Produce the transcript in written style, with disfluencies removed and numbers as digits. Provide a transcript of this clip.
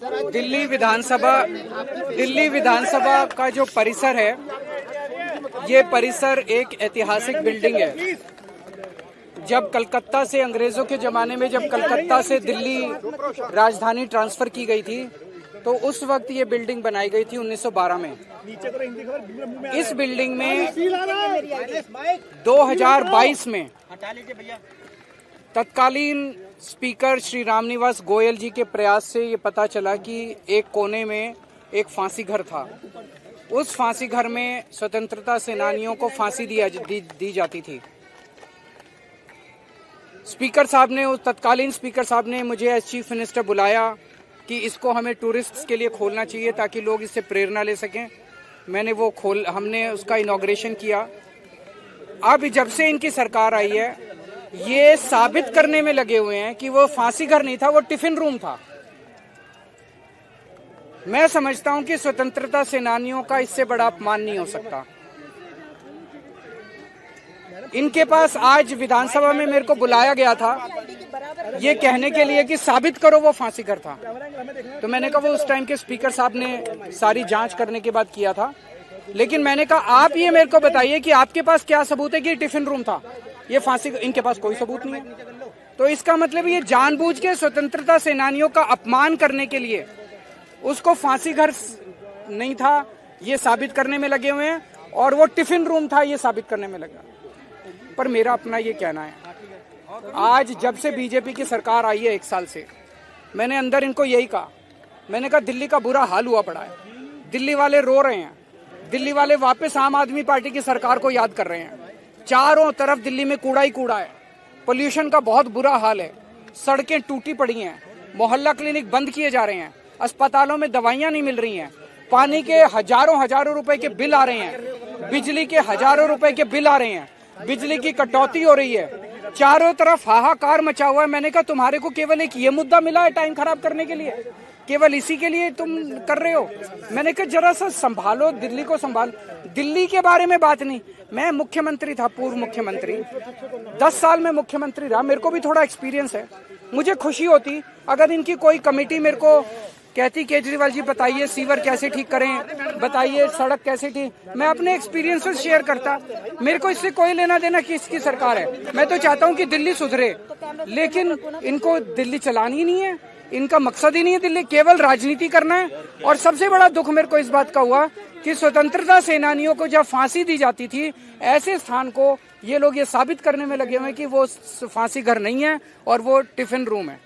दिल्ली विधानसभा का जो परिसर है, ये परिसर एक ऐतिहासिक बिल्डिंग है। जब कलकत्ता से, अंग्रेजों के जमाने में जब कलकत्ता से दिल्ली राजधानी ट्रांसफर की गई थी, तो उस वक्त ये बिल्डिंग बनाई गई थी 1912 में। इस बिल्डिंग में 2022 में तत्कालीन स्पीकर श्री रामनिवास गोयल जी के प्रयास से ये पता चला कि एक कोने में एक फांसी घर था। उस फांसी घर में स्वतंत्रता सेनानियों को फांसी दी जाती थी। तत्कालीन स्पीकर साहब ने मुझे एज चीफ मिनिस्टर बुलाया कि इसको हमें टूरिस्ट्स के लिए खोलना चाहिए ताकि लोग इससे प्रेरणा ले सकें। हमने उसका इनॉग्रेशन किया। अब जब से इनकी सरकार आई है, ये साबित करने में लगे हुए हैं कि वो फांसी घर नहीं था, वो टिफिन रूम था। मैं समझता हूं कि स्वतंत्रता सेनानियों का इससे बड़ा अपमान नहीं हो सकता। इनके पास आज विधानसभा में मेरे को बुलाया गया था ये कहने के लिए कि साबित करो वो फांसी घर था। तो मैंने कहा वो उस टाइम के स्पीकर साहब ने सारी जांच करने के बाद किया था, लेकिन मैंने कहा आप ये मेरे को बताइए कि आपके पास क्या सबूत है कि टिफिन रूम था, ये फांसी। इनके पास कोई सबूत नहीं है। तो इसका मतलब ये जानबूझ के स्वतंत्रता सेनानियों का अपमान करने के लिए उसको फांसी घर नहीं था ये साबित करने में लगे हुए हैं, और वो टिफिन रूम था ये साबित करने में लगा। पर मेरा अपना ये कहना है, आज जब से बीजेपी की सरकार आई है 1 साल से, मैंने अंदर इनको यही कहा। मैंने कहा दिल्ली का बुरा हाल हुआ पड़ा है, दिल्ली वाले रो रहे हैं, दिल्ली वाले वापस आम आदमी पार्टी की सरकार को याद कर रहे हैं। चारों तरफ दिल्ली में कूड़ा ही कूड़ा है, पोल्यूशन का बहुत बुरा हाल है, सड़कें टूटी पड़ी हैं, मोहल्ला क्लिनिक बंद किए जा रहे हैं, अस्पतालों में दवाइयां नहीं मिल रही हैं, पानी के हजारों रुपए के बिल आ रहे हैं, बिजली के हजारों रुपए के बिल आ रहे हैं, बिजली की कटौती हो रही है, चारों तरफ हाहाकार मचा हुआ है। मैंने कहा तुम्हारे को केवल एक ये मुद्दा मिला है टाइम खराब करने के लिए, केवल इसी के लिए तुम कर रहे हो। मैंने कहा जरा सा संभालो, दिल्ली को संभालो। दिल्ली के बारे में बात नहीं, मैं मुख्यमंत्री था, पूर्व मुख्यमंत्री, 10 साल में मुख्यमंत्री रहा, मेरे को भी थोड़ा एक्सपीरियंस है। मुझे खुशी होती अगर इनकी कोई कमेटी मेरे को कहती केजरीवाल जी बताइए सीवर कैसे ठीक करें, बताइए सड़क कैसे ठीक, मैं अपने एक्सपीरियंसेस शेयर करता। मेरे को इससे कोई लेना देना किसकी सरकार है। मैं तो चाहता हूं कि दिल्ली सुधरे, लेकिन इनको दिल्ली चलानी नहीं है, इनका मकसद ही नहीं है दिल्ली, केवल राजनीति करना है। और सबसे बड़ा दुख मेरे को इस बात का हुआ कि स्वतंत्रता सेनानियों को जब फांसी दी जाती थी, ऐसे स्थान को ये लोग ये साबित करने में लगे हुए हैं कि वो फांसी घर नहीं है और वो टिफिन रूम है।